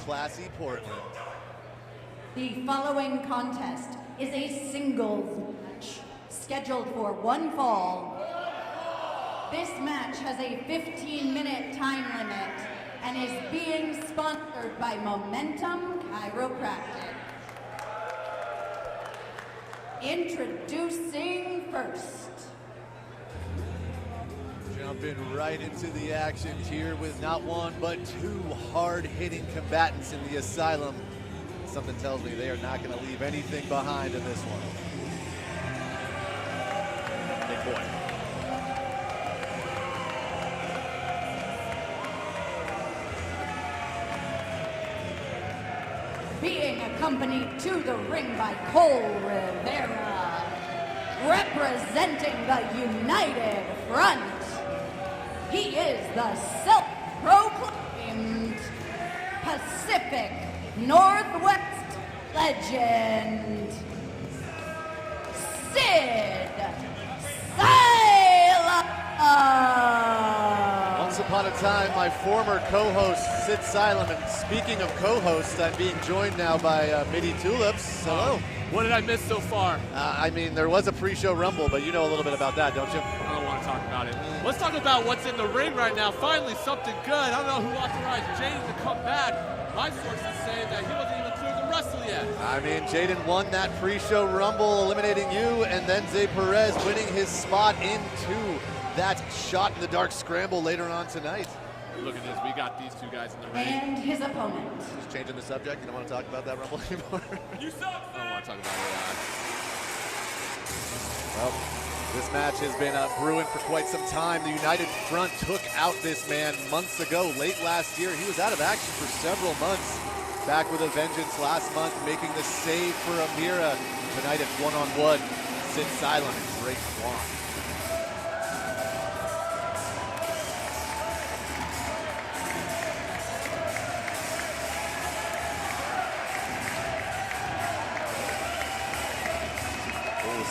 classy Portland. The following contest is a singles match scheduled for one fall. This match has a 15-minute time limit and is being sponsored by Momentum Chiropractic. Introducing first. Jumping right into the action here with not one but two hard-hitting combatants in the Asylum. Something tells me they are not going to leave anything behind in this one. Big boy. Being accompanied to the ring by Cole Rivera, representing the United Front, he is the self-proclaimed Pacific Northwest legend, Sid Sylum. Once upon a time, my former co-host, Sid Sylum, and speaking of co-hosts, I'm being joined now by Midi Tulips. Hello. What did I miss so far? I mean, there was a pre-show rumble, but you know a little bit about that, don't you? I don't want to talk about it. Let's talk about what's in the ring right now. Finally, something good. I don't know who authorized Jaden to come back. My sources say that he wasn't even cleared to wrestle yet. I mean, Jaden won that pre-show rumble, eliminating you, and then Zay Perez winning his spot into that shot in the dark scramble later on tonight. Look at this. We got these two guys in the ring. And his opponent. Just changing the subject. You don't want to talk about that rumble anymore? You suck, I don't want to talk about it. Well, this match has been brewing for quite some time. The United Front took out this man months ago, late last year. He was out of action for several months. Back with a vengeance last month, making the save for Amira. Tonight it's one-on-one. Sid Sylum and Drake Kwon.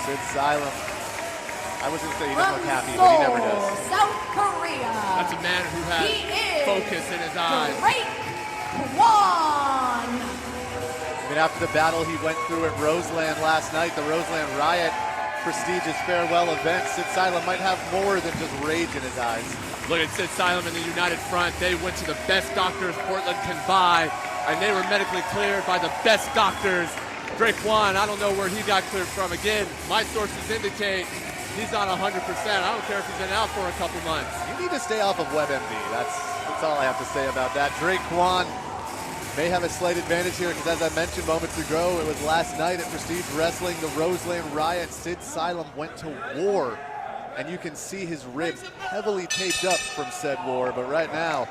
Sid Sylum. I was going to say he doesn't look happy, but he never does. South Korea. That's a man who has focus in his eyes. Drake Kwon. I mean, after the battle he went through at Roseland last night, the Roseland Riot prestigious farewell event, Sid Sylum might have more than just rage in his eyes. Look at Sid Sylum and the United Front. They went to the best doctors Portland can buy, and they were medically cleared by the best doctors. Drake Kwon, I don't know where he got cleared from. Again, my sources indicate he's not 100%. I don't care if he's been out for a couple months. You need to stay off of WebMD. That's all I have to say about that. Drake Kwon may have a slight advantage here because, as I mentioned moments ago, it was last night at Prestige Wrestling, the Roseland Riot. Sid Sylum went to war, and you can see his ribs heavily taped up from said war. But right now,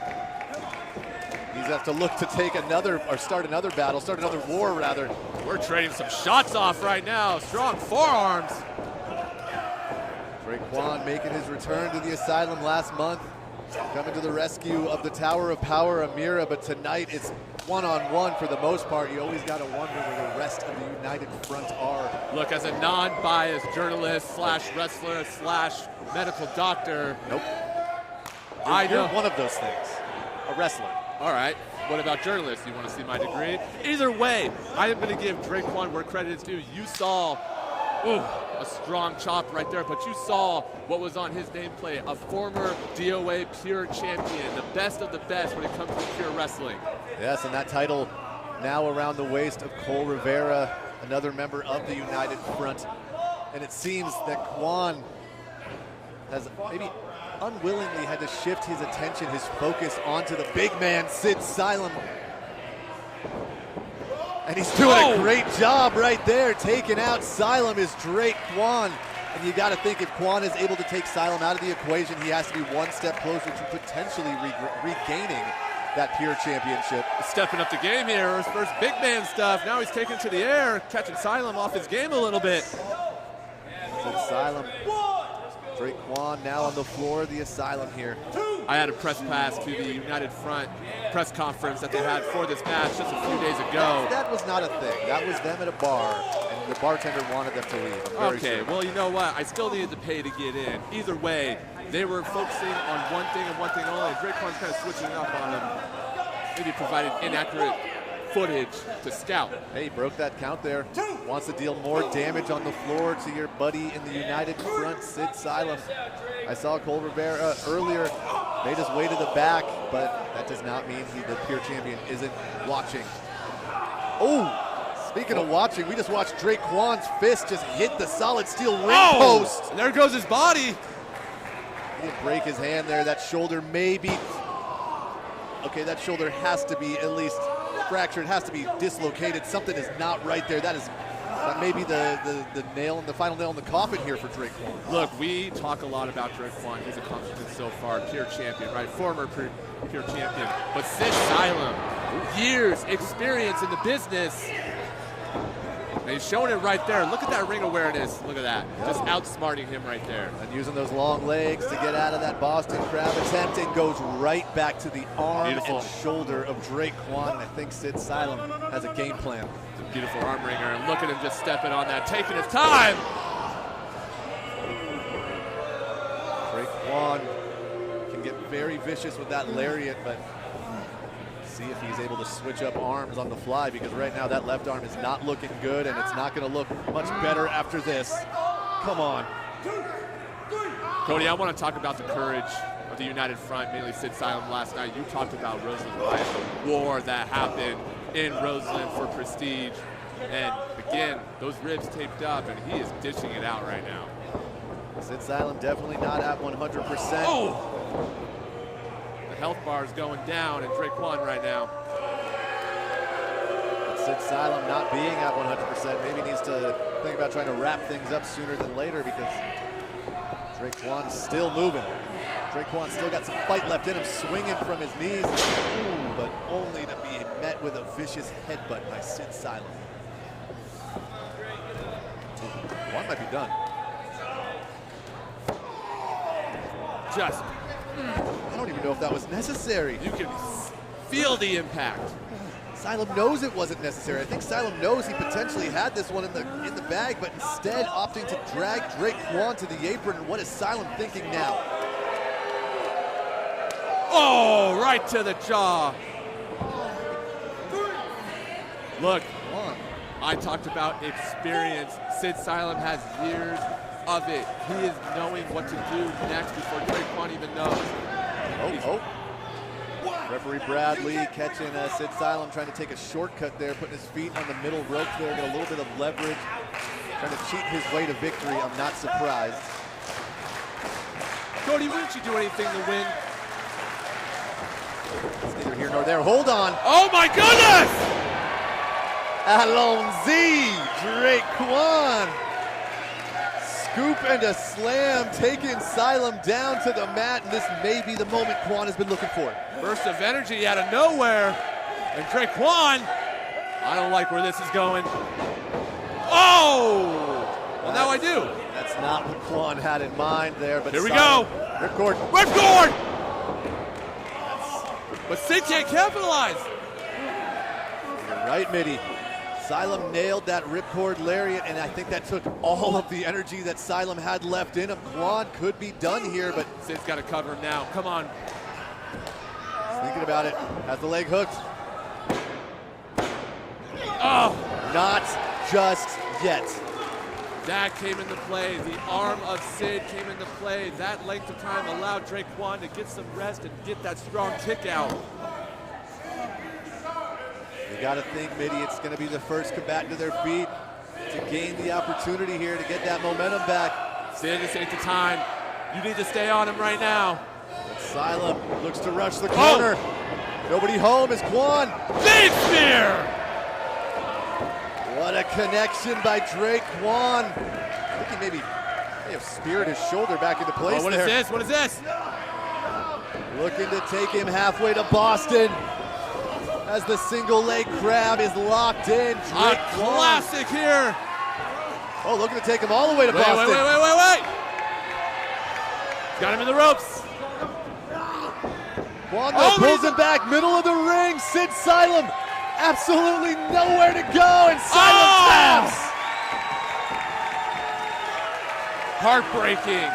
he's have to look to take another, or start another battle, start another war rather. We're trading some shots off right now. Strong forearms. Drake Kwon making his return to the Asylum last month, coming to the rescue of the Tower of Power, Amira, but tonight it's one-on-one for the most part. You always got to wonder where the rest of the United Front are. Look, as a non-biased journalist slash wrestler slash medical doctor. Nope. You're one of those things, a wrestler. All right, what about journalists? You want to see my degree? Either way, I am going to give Drake Kwon where credit is due. You saw, a strong chop right there, but you saw what was on his nameplate, a former DOA pure champion, the best of the best when it comes to pure wrestling. Yes, and that title now around the waist of Cole Rivera, another member of the United Front. And it seems that Kwon has maybe unwillingly had to shift his attention, his focus onto the big man, Sid Sylum. And he's doing a great job right there. Taking out Sylum is Drake Kwon. And you got to think if Kwon is able to take Sylum out of the equation, he has to be one step closer to potentially regaining that pure championship. Stepping up the game here, his first big man stuff. Now he's taking to the air, catching Sylum off his game a little bit. Sid Sylum. Drake Kwon now on the floor of the Asylum here. I had a press pass to the United Front press conference that they had for this match just a few days ago. That was not a thing. That was them at a bar, and the bartender wanted them to leave. Okay, well, you know what? I still needed to pay to get in. Either way, they were focusing on one thing and one thing only. Drake Kwon's kind of switching up on them. Maybe provided inaccurate footage to scout. Hey, he broke that count there. Wants to deal more damage on the floor to your buddy in the United Front, Sid Sylum. I saw Cole Rivera earlier, made his way to the back, but that does not mean the pure champion isn't watching. Oh! Speaking of watching, we just watched Drake Kwon's fist just hit the solid steel ring post. And there goes his body. He didn't break his hand there. That shoulder may be, okay, that shoulder has to be at least fractured, has to be dislocated. Something is not right there. That may be the nail, the final nail in the coffin here for Drake Kwon. Look, we talk a lot about Drake Kwon, his accomplishments so far, pure champion, right? Former pure champion. But Sid Sylum, years experience in the business. And he's showing it right there. Look at that ring awareness. Look at that. Just outsmarting him right there. And using those long legs to get out of that Boston Crab attempt, and goes right back to the arm and shoulder of Drake Kwon. And I think Sid Sylum has a game plan. It's a beautiful arm wringer. And look at him just stepping on that, taking his time. Drake Kwon can get very vicious with that lariat, but see if he's able to switch up arms on the fly, because right now that left arm is not looking good, and it's not going to look much better after this. Come on. Cody, I want to talk about the courage of the United Front, mainly Sid Sylum last night. You talked about Roseland Riot, the war that happened in Roseland for prestige. And again, those ribs taped up, and he is dishing it out right now. Sid Sylum definitely not at 100%. Oh! Health bar is going down in Drake Kwon right now. Sid Sylum not being at 100%, maybe needs to think about trying to wrap things up sooner than later, because Drake Kwon's still moving. Drake Kwon still got some fight left in him, swinging from his knees, but only to be met with a vicious headbutt by Sid Sylum. One might be done. Just I don't even know if that was necessary. You can feel the impact. Sylum knows it wasn't necessary. I think Sylum knows he potentially had this one in the bag, but instead opting to drag Drake Kwon to the apron. And what is Sylum thinking now? Oh, right to the jaw. Look, I talked about experience. Sid Sylum has years of it. He is knowing what to do next before Drake Kwon even knows. Referee Bradley catching Sid Sylum, trying to take a shortcut there, putting his feet on the middle rope there, get a little bit of leverage, trying to cheat his way to victory. I'm not surprised. Cody, wouldn't you do anything to win? It's neither here nor there. Hold on. Oh my goodness! Allons-y, Drake Kwon. Scoop and a slam, taking Sylum down to the mat, and this may be the moment Kwon has been looking for. Burst of energy out of nowhere, and Drake Kwon, I don't like where this is going. Oh! Well, now I do. That's not what Kwon had in mind there, but here we go. Ripcord. Ripcord! But Sid can't capitalize. You're right, Mitty. Sylum nailed that ripcord lariat, and I think that took all of the energy that Sylum had left in him. Kwon could be done here, but Sid's got to cover him now. Come on. Thinking about it. Has the leg hooked. Oh! Not just yet. That came into play. The arm of Sid came into play. That length of time allowed Drake Kwon to get some rest and get that strong kick out. You got to think, Mitty, it's going to be the first combatant to their feet to gain the opportunity here to get that momentum back. Sid, this ain't the time. You need to stay on him right now. But Sylum looks to rush the corner. Oh. Nobody home is Kwon. Big spear! What a connection by Drake Kwon. I think he may have speared his shoulder back into place. What is this? What is this? Looking to take him halfway to Boston as the single leg crab is locked in. Drake Kwon. Classic here. Oh, looking to take him all the way to Boston. Wait. Got him in the ropes. Kwon pulls him back, middle of the ring. Sid Sylum absolutely nowhere to go, and Sylum taps. Heartbreaking.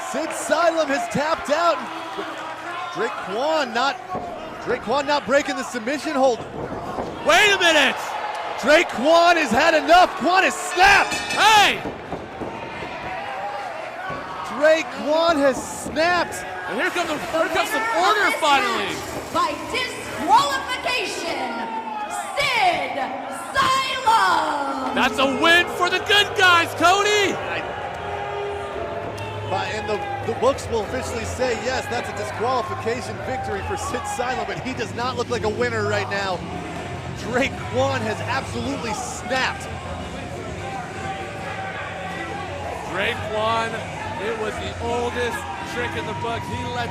Sid Sylum has tapped out. Drake Kwon not breaking the submission hold. Wait a minute! Drake Kwon has had enough. Kwon has snapped. Hey! Drake Kwon has snapped. And here comes some Winner order of this finally. match by disqualification, Sid Sylum. That's a win for the good guys, Cody! And the books will officially say, yes, that's a disqualification victory for Sid Sylum, but he does not look like a winner right now. Drake Kwon has absolutely snapped. Drake Kwon, it was the oldest trick in the book. He let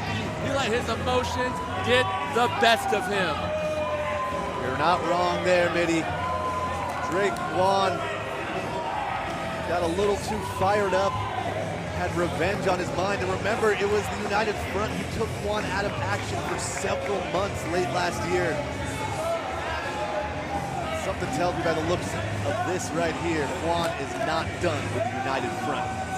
his emotions get the best of him. You're not wrong there, Mitty. Drake Kwon got a little too fired up, had revenge on his mind. And remember, it was the United Front who took Kwon out of action for several months late last year. Something tells me by the looks of this right here, Kwon is not done with the United Front.